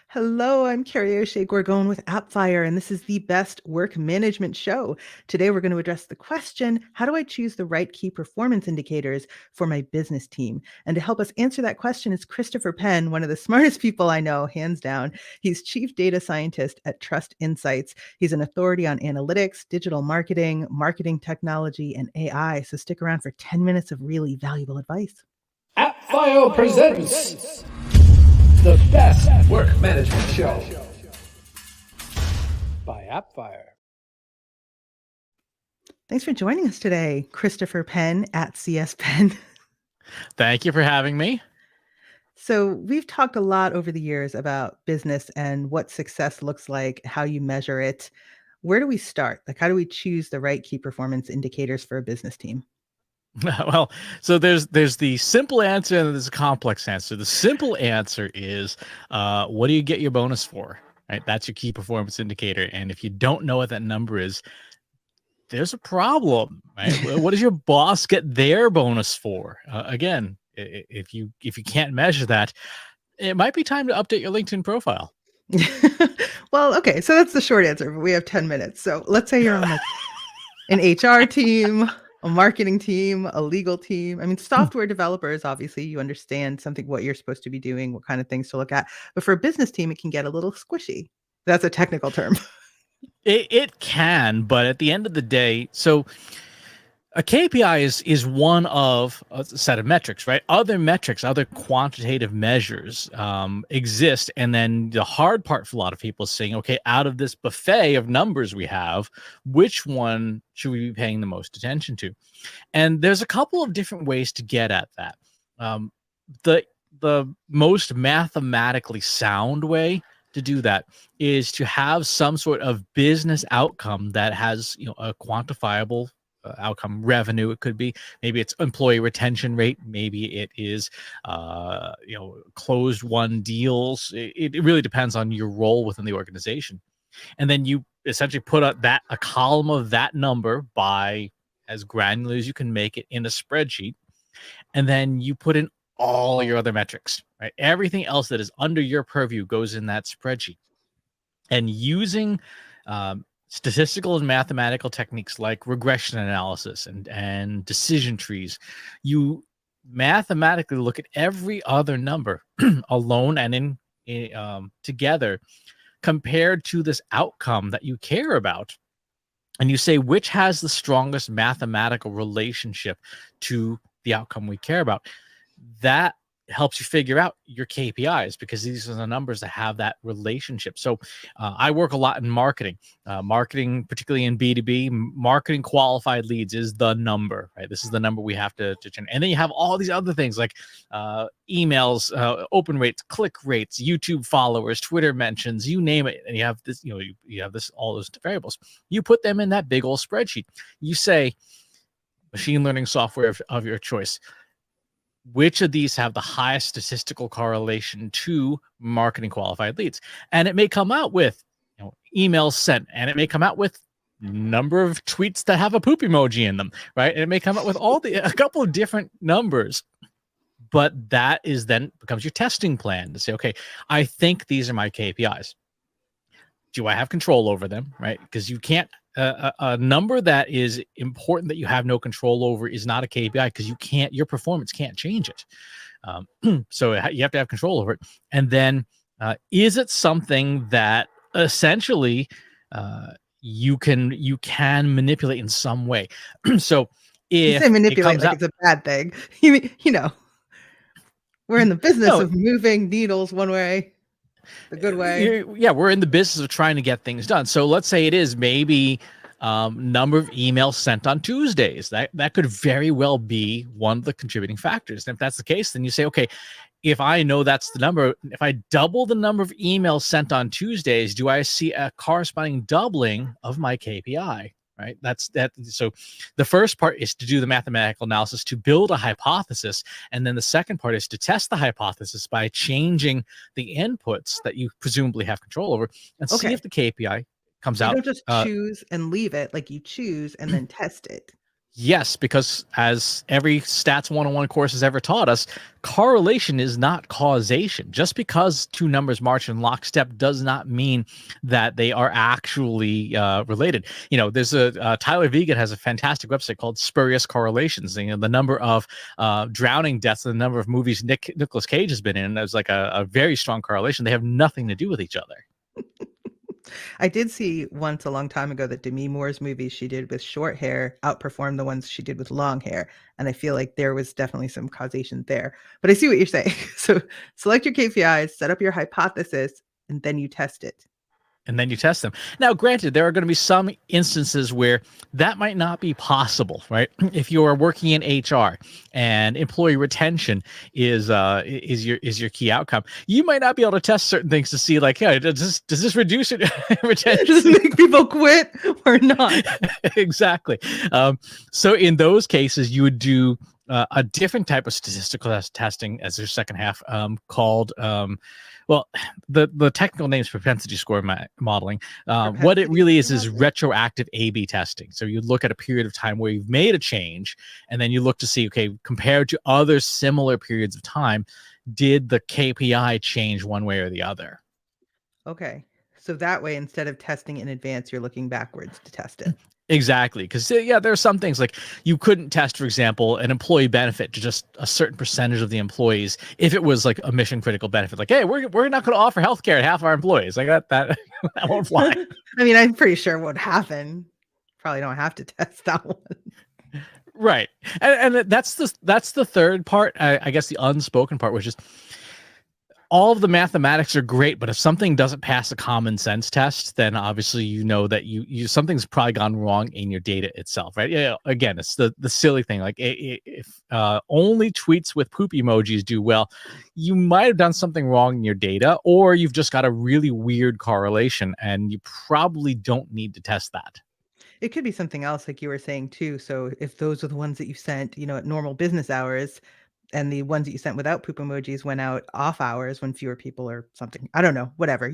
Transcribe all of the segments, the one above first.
Hello, I'm Kerry O'Shea Gorgone with Appfire, and this is the best work management show. Today, we're going to address the question, how do I choose the right key performance indicators for my business team? And to help us answer that question is Christopher Penn, one of the smartest people I know, hands down. He's Chief Data Scientist at Trust Insights. He's an authority on analytics, digital marketing, marketing technology, and AI. So stick around for 10 minutes of really valuable advice. Appfire Presents, the best work management show by Appfire. Thanks for joining us today, Christopher Penn at CS Penn. Thank you for having me. So we've talked a lot over the years about business and what success looks like, how you measure it. Where do we start? Like, how do we choose the right key performance indicators for a business team? Well, so there's the simple answer and there's a complex answer. The simple answer is, what do you get your bonus for? Right, that's your key performance indicator. And if you don't know what that number is, there's a problem. Right? What does your boss get their bonus for? Again, if you can't measure that, it might be time to update your LinkedIn profile. Well, okay, so that's the short answer, but we have 10 minutes. So let's say you're on like an HR team, a marketing team, a legal team. I mean, software developers, obviously, you understand something, what you're supposed to be doing, what kind of things to look at. But for a business team, it can get a little squishy. That's a technical term. It can, but at the end of the day, so a KPI is one of a set of metrics, right? Other metrics, other quantitative measures exist. And then the hard part for a lot of people is saying, okay, out of this buffet of numbers we have, which one should we be paying the most attention to? And there's a couple of different ways to get at that. The most mathematically sound way to do that is to have some sort of business outcome that has, a quantifiable outcome. Revenue, it could be, maybe it's employee retention rate, maybe it is closed won deals. It really depends on your role within the organization. And then you essentially put a column of that number by as granular as you can make it in a spreadsheet, and then you put in all your other metrics, right? Everything else that is under your purview goes in that spreadsheet. And using statistical and mathematical techniques like regression analysis and decision trees, you mathematically look at every other number alone and in together compared to this outcome that you care about. And you say, which has the strongest mathematical relationship to the outcome we care about? That helps you figure out your KPIs, because these are the numbers that have that relationship. So I work a lot in marketing, particularly in B2B. Marketing qualified leads is the number, right? This is the number we have to generate. And then you have all these other things like emails, open rates, click rates, YouTube followers, Twitter mentions, you name it. And you have this, you have this, all those variables. You put them in that big old spreadsheet. You say, machine learning software of your choice, which of these have the highest statistical correlation to marketing qualified leads? And it may come out with emails sent, and it may come out with number of tweets that have a poop emoji in them, right? And it may come out with a couple of different numbers, but that is then becomes your testing plan to say, okay, I think these are my KPIs. Do I have control over them, right? Because you can't, a number that is important that you have no control over is not a KPI, because your performance can't change it. So you have to have control over it. And then is it something that essentially you can manipulate in some way? So if you say manipulate like it's a bad thing, we're in the business of moving needles one way, the good way. Yeah, we're in the business of trying to get things done. So let's say it is maybe number of emails sent on Tuesdays. That could very well be one of the contributing factors. And if that's the case, then you say, okay, if I know that's the number, if I double the number of emails sent on Tuesdays, do I see a corresponding doubling of my KPI? Right? That's that. So the first part is to do the mathematical analysis to build a hypothesis. And then the second part is to test the hypothesis by changing the inputs that you presumably have control over and see if the KPI comes out. You don't just choose and leave it, like you choose and then test it. Yes, because as every Stats 101 course has ever taught us, correlation is not causation. Just because two numbers march in lockstep does not mean that they are actually related. There's Tyler Vegan has a fantastic website called Spurious Correlations. The number of drowning deaths and the number of movies Nicolas Cage has been in, there's like a very strong correlation. They have nothing to do with each other. I did see once a long time ago that Demi Moore's movies she did with short hair outperformed the ones she did with long hair. And I feel like there was definitely some causation there. But I see what you're saying. So select your KPIs, set up your hypothesis, and then you test it. And then you test them. Now, granted, there are going to be some instances where that might not be possible, right? If you are working in HR and employee retention is your key outcome, you might not be able to test certain things to see, like, yeah, does this reduce retention? Does it make people quit or not? Exactly. So in those cases, you would do a different type of statistical testing as their second half, called the technical name is propensity score modeling. What it really is retroactive A/B testing. So you look at a period of time where you've made a change, and then you look to see, okay, compared to other similar periods of time, did the KPI change one way or the other? Okay. So that way, instead of testing in advance, you're looking backwards to test it. Exactly. Because, there are some things like you couldn't test, for example, an employee benefit to just a certain percentage of the employees if it was like a mission critical benefit. Like, hey, we're not going to offer healthcare to half our employees. Like that that won't fly. I mean, I'm pretty sure what happened. Probably don't have to test that one. Right. And that's the third part, I guess the unspoken part, which is all of the mathematics are great, but if something doesn't pass a common sense test, then obviously you know that you something's probably gone wrong in your data itself, right? Yeah. Again, it's the silly thing. Like if only tweets with poop emojis do well, you might have done something wrong in your data, or you've just got a really weird correlation, and you probably don't need to test that. It could be something else, like you were saying too. So if those are the ones that you sent, at normal business hours, and the ones that you sent without poop emojis went out off hours when fewer people or something. I don't know, whatever,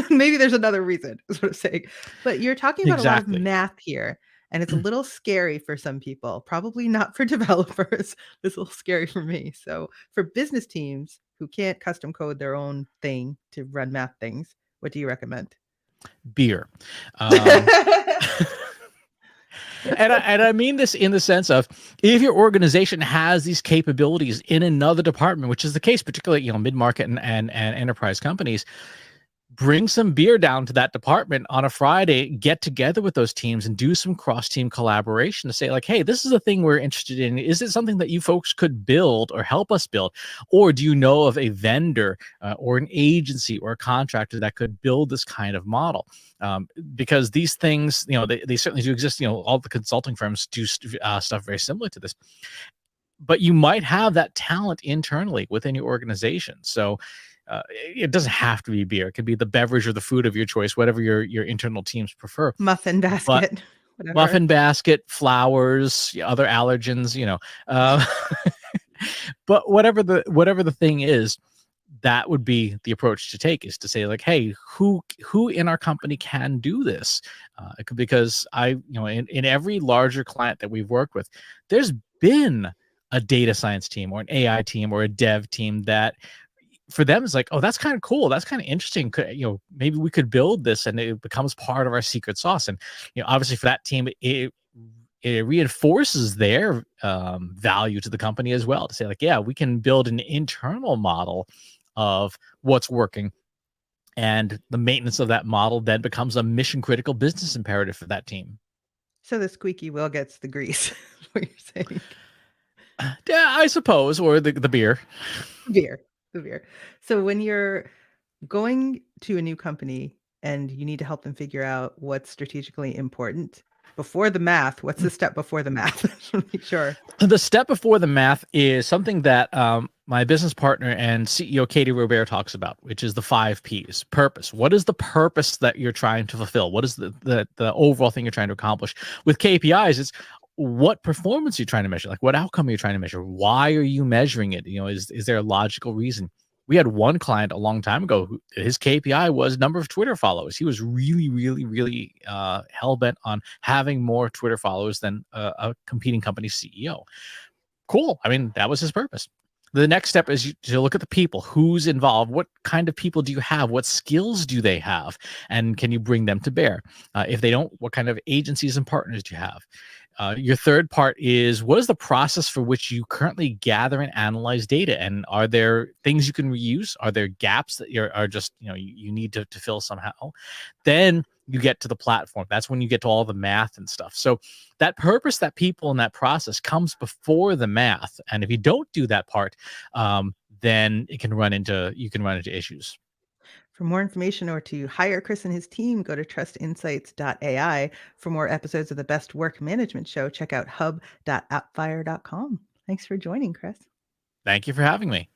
maybe there's another reason is what I'm saying. But you're talking about Exactly. a lot of math here, and it's a little scary for some people, probably not for developers. It's a little scary for me. So for business teams who can't custom code their own thing to run math things, what do you recommend? Beer. And I mean this in the sense of, if your organization has these capabilities in another department, which is the case, particularly mid-market and enterprise companies, bring some beer down to that department on a Friday, get together with those teams and do some cross-team collaboration to say, like, hey, this is a thing we're interested in. Is it something that you folks could build or help us build? Or do you know of a vendor or an agency or a contractor that could build this kind of model? Because these things, they certainly do exist. All the consulting firms do stuff very similar to this. But you might have that talent internally within your organization. So it doesn't have to be beer. It could be the beverage or the food of your choice, whatever your internal teams prefer. Muffin basket. Whatever. Muffin basket, flowers, other allergens, but whatever the thing is, that would be the approach to take, is to say, like, hey, who in our company can do this? Because in every larger client that we've worked with, there's been a data science team or an AI team or a dev team that, for them, it's like, oh, that's kind of cool. That's kind of interesting. Maybe we could build this and it becomes part of our secret sauce. And, obviously for that team, it reinforces their value to the company as well, to say, like, yeah, we can build an internal model of what's working. And the maintenance of that model then becomes a mission critical business imperative for that team. So the squeaky wheel gets the grease, is what you're saying. Yeah, I suppose, or the beer. The beer. So when you're going to a new company and you need to help them figure out what's strategically important before the math, what's the step before the math? Make sure. The step before the math is something that my business partner and CEO Katie Robert talks about, which is the 5 Ps. Purpose. What is the purpose that you're trying to fulfill? What is the overall thing you're trying to accomplish? With KPIs, it's what performance you're trying to measure, like what outcome you're trying to measure. Why are you measuring it? Is there a logical reason? We had one client a long time ago who his KPI was number of Twitter followers. He was really, really, really hell-bent on having more Twitter followers than a competing company CEO. Cool. I mean, that was his purpose. The next step is to look at the people, who's involved, what kind of people do you have, what skills do they have, and can you bring them to bear? If they don't, what kind of agencies and partners do you have? Your third part is, what is the process for which you currently gather and analyze data? And are there things you can reuse? Are there gaps that are just, you need to fill somehow? Then you get to the platform. That's when you get to all the math and stuff. So that purpose, that people, and that process comes before the math. And if you don't do that part, then you can run into issues. For more information or to hire Chris and his team, go to trustinsights.ai. For more episodes of the Best Work Management Show, check out hub.appfire.com. Thanks for joining, Chris. Thank you for having me.